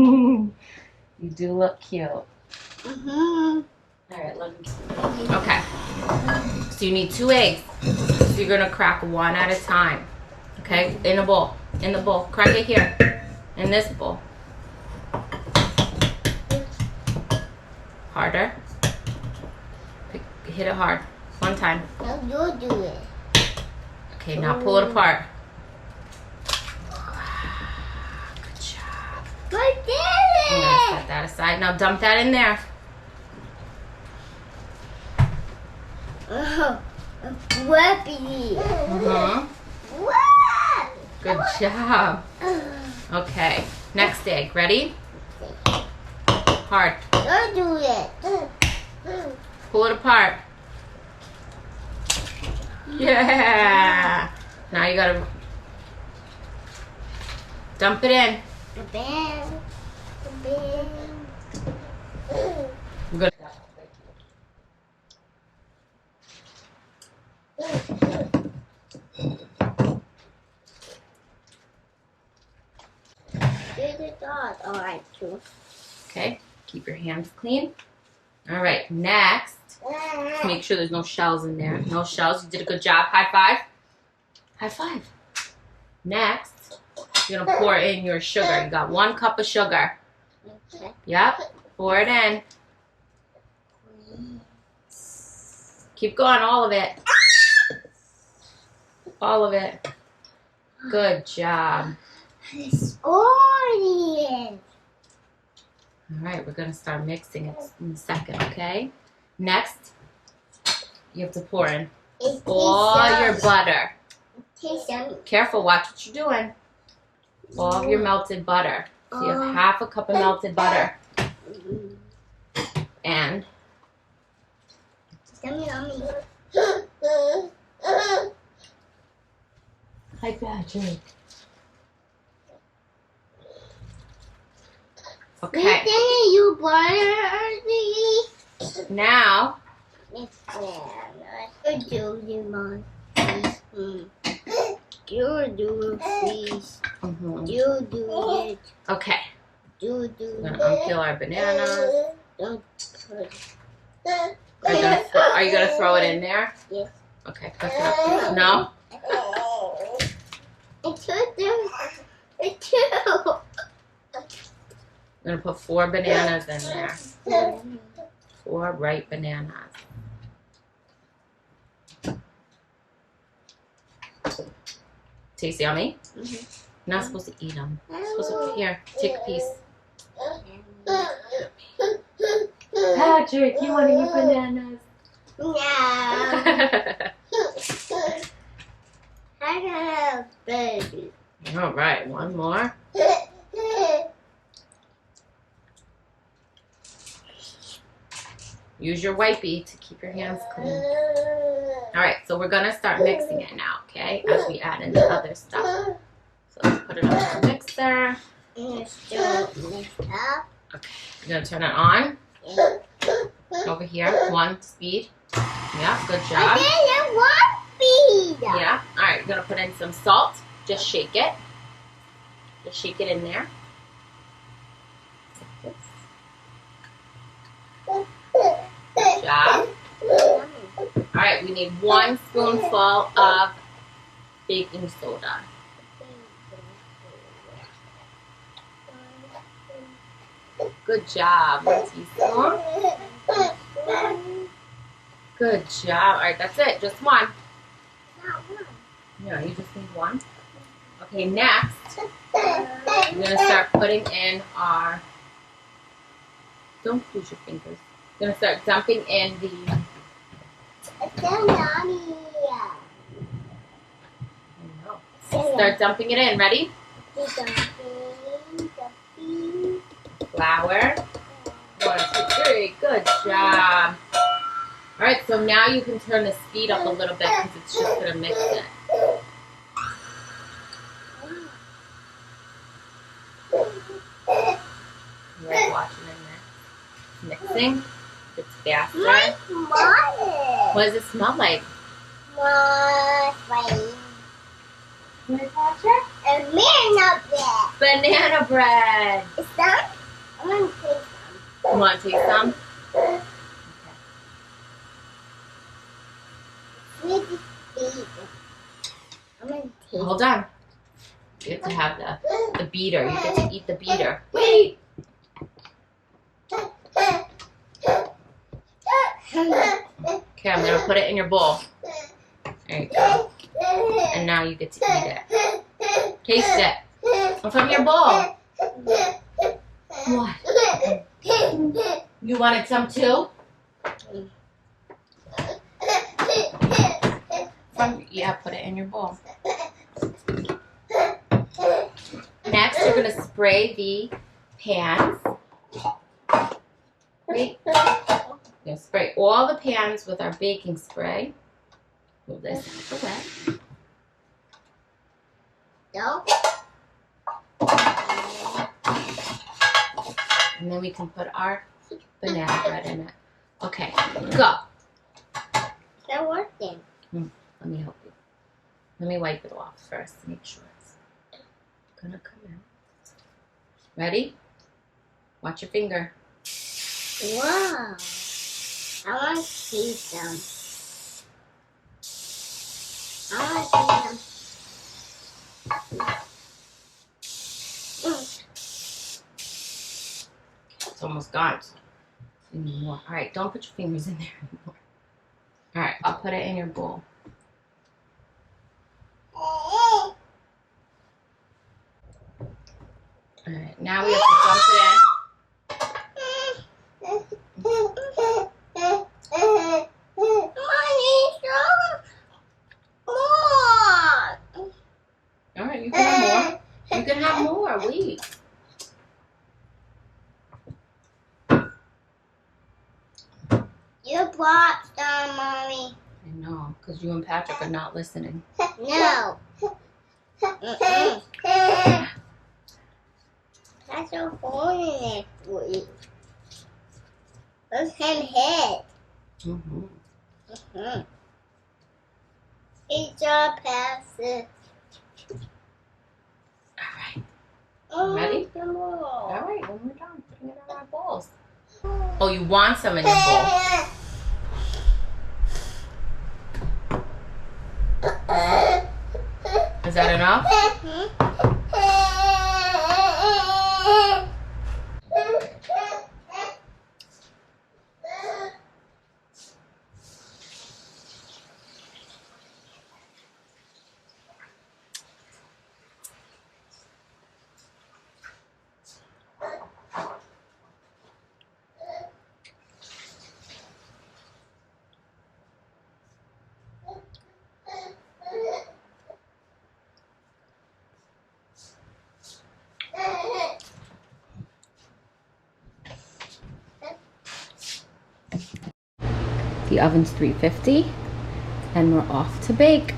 You do look cute. All right, let me. Okay. So you need 2 eggs. So you're gonna crack one at a time. Okay, in a bowl. In the bowl. Crack it here. In this bowl. Harder. Hit it hard. One time. Now you do it. Okay, now pull it apart. Good job. I did I'm gonna it. set that aside. Now dump that in there. Whoopee. What? Good job. Okay, next egg. Ready? Hard. Don't do it. Pull it apart. Yeah. Now you gotta dump it in. Bam. Bam. Good. All right, too. Okay, keep your hands clean. All right, next, make sure there's no shells in there. No shells. You did a good job. High five. High five. Next, you're gonna pour in your sugar. You got 1 cup of sugar. Okay. Yep. Pour it in. Keep going. All of it. All of it. Good job. It's orange. All right, we're gonna start mixing it in a second, okay? Next, you have to pour in all your butter. Careful, watch what you're doing. All of your melted butter. So you have half a cup of melted butter. And Yummy. hi, Patrick. Okay. You butter Now, it's do lemon. You do please. You do it. okay. You We're do gonna unpeel our bananas. Don't put Are you gonna throw it in there? Yes. Okay, pick it up. No? It's two. I'm gonna put 4 bananas in there. 4 ripe bananas. Taste yummy? You're not supposed to eat them. You're supposed to, here, take a piece. Patrick, you want to eat bananas? No. I have baby. All right, one more. Use your wipey to keep your hands clean. All right, so we're gonna start mixing it now, okay? As we add in the other stuff. So let's put it on our mixer. Okay, you're gonna turn it on. Over here, 1 speed. Yeah, good job. Yeah, all right, you're gonna put in some salt. Just shake it. Just shake it in there. Good job. All right, we need 1 spoonful of baking soda. Good job. 1 teaspoon. Good job. All right, that's it. Just 1. No, you just need 1. Okay, next, we're going to start putting in our, don't use your fingers. We're going to start dumping in the, start dumping it in. Ready? Flour. 1, 2, 3. Good job. All right, so now you can turn the speed up a little bit because it's just going to mix it. You guys watching in there? Mixing. It's faster. What does it smell like? Banana bread. Banana bread. Is that? want to taste some? Hold on. You have to have the beater. You get to eat the beater. Wait. Okay, I'm gonna put it in your bowl. There you go. And now you get to eat it. Taste it. From your bowl. What? You wanted some too? Yeah, put it in your bowl. Next, you're gonna spray the pans. Wait. We're gonna spray all the pans with our baking spray. Move this out of the way. No. And then we can put our banana bread in it. Okay, go. It's not working. Let me help you. Let me wipe it off first to make sure it's gonna come out. Ready? Watch your finger. Wow. I want to see them. I want to see It's almost gone. We need more. All right, don't put your fingers in there anymore. All right, I'll put it in your bowl. All right, now we have to dump it in. All right, you can have more. You can have more. Wait. You brought some, Mommy. I know, because you and Patrick are not listening. No. That's a hole in it for you. Look him head. It's a passive. All right. Ready? All right, when we're done, putting it on our bowls. Oh, you want some in your bowl? Is that enough? The oven's 350 and we're off to bake.